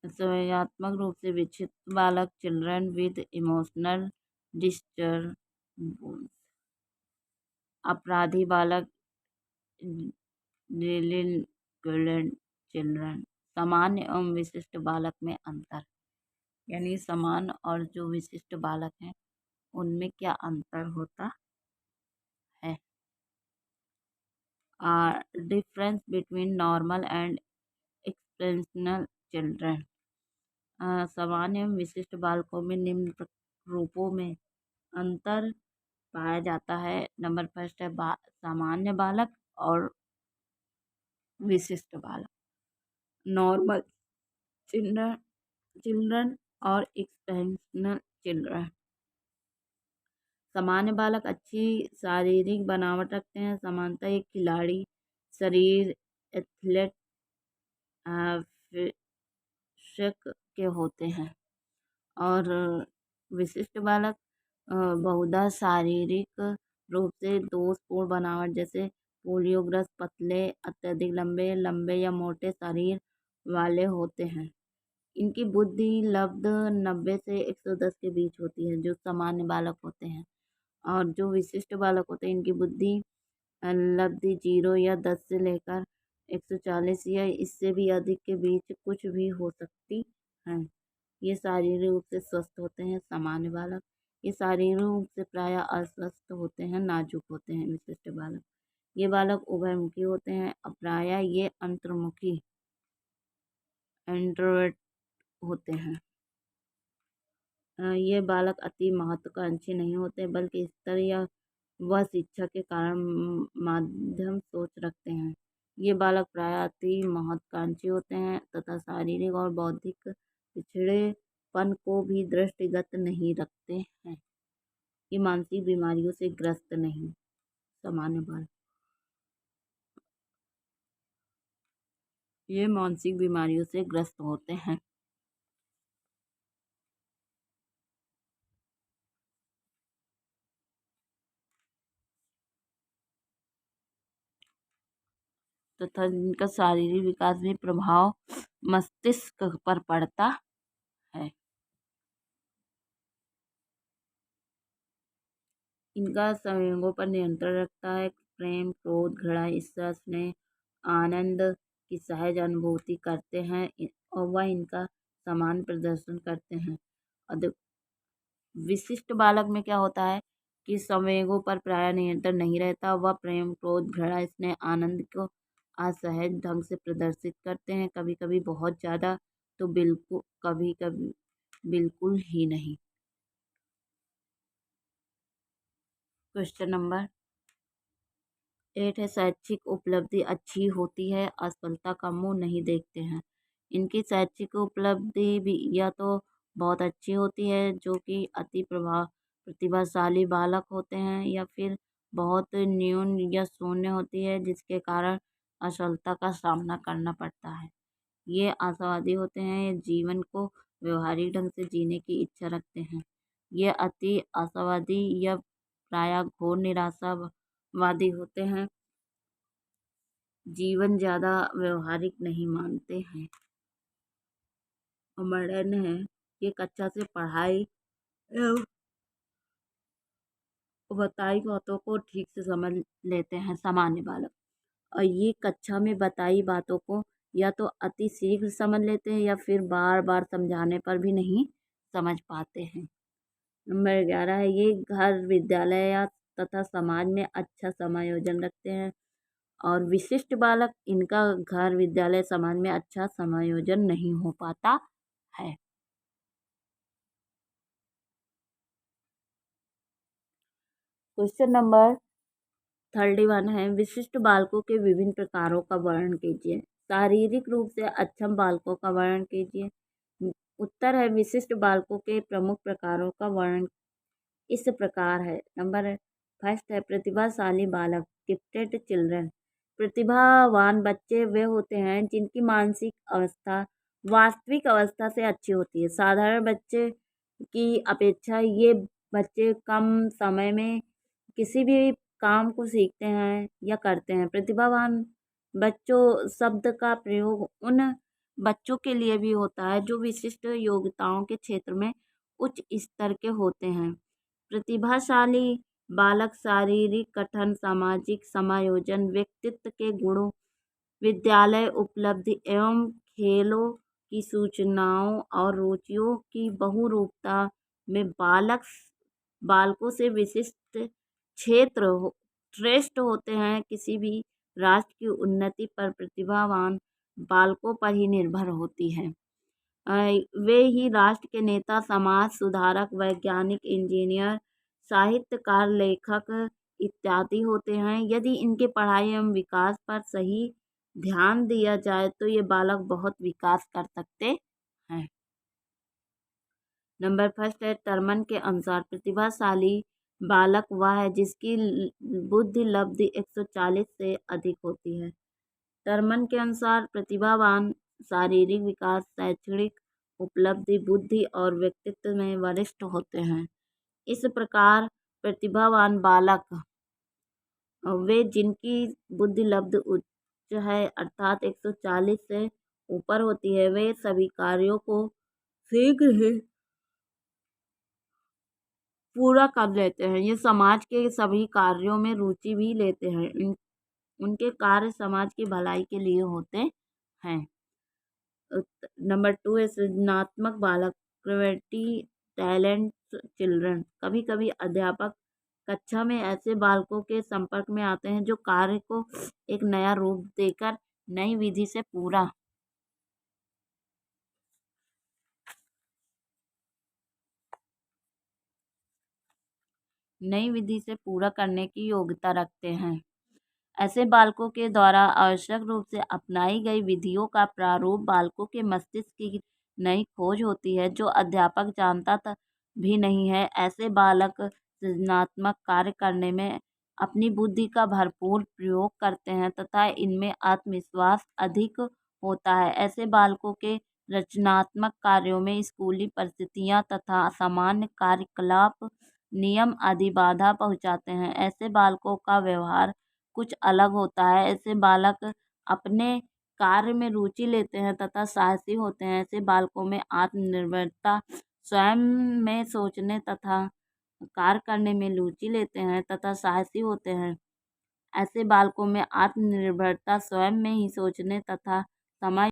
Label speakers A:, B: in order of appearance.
A: संज्ञानात्मक रूप से विकसित बालक चिल्ड्रन विद इमोशनल डिस्टर्बेंस। अपराधी बालक डिलिंक्वेंट चिल्ड्रन। सामान्य एवं विशिष्ट बालक में अंतर, यानी सामान्य और जो विशिष्ट बालक हैं उनमें क्या अंतर होता है। Difference between normal and exceptional children. सामान्य एवं विशिष्ट बालकों में निम्न रूपों में अंतर पाया जाता है। नंबर फर्स्ट है सामान्य बालक और विशिष्ट बालक। नॉर्मल चिल्ड्रन चिल्ड्रन और एक्सेप्शनल चिल्ड्रन। सामान्य बालक अच्छी शारीरिक बनावट रखते हैं, सामान्यतः एक खिलाड़ी शरीर, एथलेट फिजिक के होते हैं। और विशिष्ट बालक बहुधा शारीरिक रूप से दोषपूर्ण बनावट, जैसे पोलियोग्रस्त, पतले, अत्यधिक लंबे लंबे या मोटे शरीर वाले होते हैं। इनकी बुद्धि लब्ध 90 से 110 के बीच होती है, जो सामान्य बालक होते हैं। और जो विशिष्ट बालक होते हैं इनकी बुद्धि लब्धि 0 या 10 से लेकर 140 या इससे भी अधिक के बीच कुछ भी हो सकती है। ये शारीरिक रूप से स्वस्थ होते हैं सामान्य बालक। ये शारीरिक रूप से प्राय अस्वस्थ होते हैं, नाजुक होते हैं विशिष्ट बालक। ये बालक उभयमुखी होते हैं, प्राय ये अंतर्मुखी इंट्रोवर्ट होते हैं। ये बालक अति महत्वाकांक्षी नहीं होते, बल्कि स्तर या वह शिक्षा के कारण माध्यम सोच रखते हैं। ये बालक प्राय अति महत्वाकांक्षी होते हैं तथा शारीरिक और बौद्धिक पिछड़ेपन को भी दृष्टिगत नहीं रखते हैं। ये मानसिक बीमारियों से ग्रस्त नहीं। सामान्य बालक ये मानसिक बीमारियों से ग्रस्त होते हैं तथा जिनका शारीरिक विकास में प्रभाव मस्तिष्क पर पड़ता है। इनका संवेगों पर नियंत्रण रखता है। प्रेम, क्रोध, घृणा, ईर्ष्या, स्नेह, आनंद की सहज अनुभूति करते हैं और वह इनका समान प्रदर्शन करते हैं। और विशिष्ट बालक में क्या होता है कि संवेगों पर प्राय नियंत्रण नहीं रहता। वह प्रेम, क्रोध, घृणा, स्नेह, आनंद को असहज ढंग से प्रदर्शित करते हैं, कभी कभी बहुत ज़्यादा तो बिल्कुल, कभी कभी बिल्कुल ही नहीं। क्वेश्चन नंबर 8 है शैक्षिक उपलब्धि अच्छी होती है, असफलता का मुंह नहीं देखते हैं। इनकी शैक्षिक उपलब्धि भी या तो बहुत अच्छी होती है, जो कि अति प्रतिभाशाली बालक होते हैं, या फिर बहुत न्यून या शून्य होती है, जिसके कारण असफलता का सामना करना पड़ता है। ये आशावादी होते हैं, ये जीवन को व्यवहारिक ढंग से जीने की इच्छा रखते हैं। ये अति आशावादी या प्रायः घोर निराशावादी होते हैं, जीवन ज़्यादा व्यवहारिक नहीं मानते हैं और मॉडर्न है। ये कक्षा से पढ़ाई एवं बताई बातों को ठीक से समझ लेते हैं सामान्य बालक। और ये कक्षा में बताई बातों को या तो अति शीघ्र समझ लेते हैं या फिर बार बार समझाने पर भी नहीं समझ पाते हैं। नंबर 11 है ये घर, विद्यालय या तथा समाज में अच्छा समायोजन रखते हैं। और विशिष्ट बालक, इनका घर, विद्यालय, समाज में अच्छा समायोजन नहीं हो पाता है। क्वेश्चन नंबर 31 है विशिष्ट बालकों के विभिन्न प्रकारों का वर्णन कीजिए। शारीरिक रूप से अक्षम बालकों का वर्णन कीजिए। उत्तर है विशिष्ट बालकों के प्रमुख प्रकारों का वर्णन इस प्रकार है। नंबर फर्स्ट है प्रतिभाशाली बालक, गिफ्टेड चिल्ड्रन। प्रतिभावान बच्चे वे होते हैं जिनकी मानसिक अवस्था वास्तविक अवस्था से अच्छी होती है। साधारण बच्चे की अपेक्षा ये बच्चे कम समय में किसी भी काम को सीखते हैं या करते हैं। प्रतिभावान बच्चों शब्द का प्रयोग उन बच्चों के लिए भी होता है जो विशिष्ट योग्यताओं के क्षेत्र में उच्च स्तर के होते हैं। प्रतिभाशाली बालक शारीरिक गठन, सामाजिक समायोजन, व्यक्तित्व के गुणों, विद्यालय उपलब्धि एवं खेलों की सूचनाओं और रुचियों की बहुरूपता में बालकों से विशिष्ट श्रेष्ठ होते हैं। किसी भी राष्ट्र की उन्नति पर प्रतिभावान बालकों पर ही निर्भर होती है। अ, वे ही राष्ट्र के नेता, समाज सुधारक, वैज्ञानिक, इंजीनियर, साहित्यकार, लेखक इत्यादि होते हैं। यदि इनके पढ़ाई एवं विकास पर सही ध्यान दिया जाए तो ये बालक बहुत विकास कर सकते हैं। नंबर फर्स्ट है टर्मन के अनुसार प्रतिभाशाली बालक वह है जिसकी बुद्धि लब्धि 140 से अधिक होती है। टर्मन के अनुसार प्रतिभावान शारीरिक विकास, शैक्षणिक उपलब्धि, बुद्धि और व्यक्तित्व में वरिष्ठ होते हैं। इस प्रकार प्रतिभावान बालक वे जिनकी बुद्धि लब्धि उच्च है अर्थात 140 से ऊपर होती है, वे सभी कार्यों को शीघ्र ही पूरा कर लेते हैं। ये समाज के सभी कार्यों में रुचि भी लेते हैं। उनके कार्य समाज की भलाई के लिए होते हैं। नंबर 2 है सृजनात्मक बालक, क्रिएटिविटी टैलेंट चिल्ड्रन। कभी कभी अध्यापक कक्षा में ऐसे बालकों के संपर्क में आते हैं जो कार्य को एक नया रूप देकर नई विधि से पूरा करने की योग्यता रखते हैं। ऐसे बालकों के द्वारा आवश्यक रूप से अपनाई गई विधियों का प्रारूप बालकों के मस्तिष्क की नई खोज होती है जो अध्यापक जानता भी नहीं है। ऐसे बालक सृजनात्मक कार्य करने में अपनी बुद्धि का भरपूर प्रयोग करते हैं तथा इनमें आत्मविश्वास अधिक होता है। ऐसे बालकों के रचनात्मक कार्यों में स्कूली परिस्थितियाँ तथा सामान्य कार्यकलाप नियम आदि बाधा पहुँचाते हैं। ऐसे बालकों का व्यवहार कुछ अलग होता है। ऐसे बालक अपने कार्य में रुचि लेते हैं तथा साहसी होते हैं। ऐसे बालकों में आत्मनिर्भरता, स्वयं में सोचने तथा कार्य करने में रुचि लेते हैं तथा साहसी होते हैं। ऐसे बालकों में आत्मनिर्भरता, स्वयं में ही सोचने तथा समय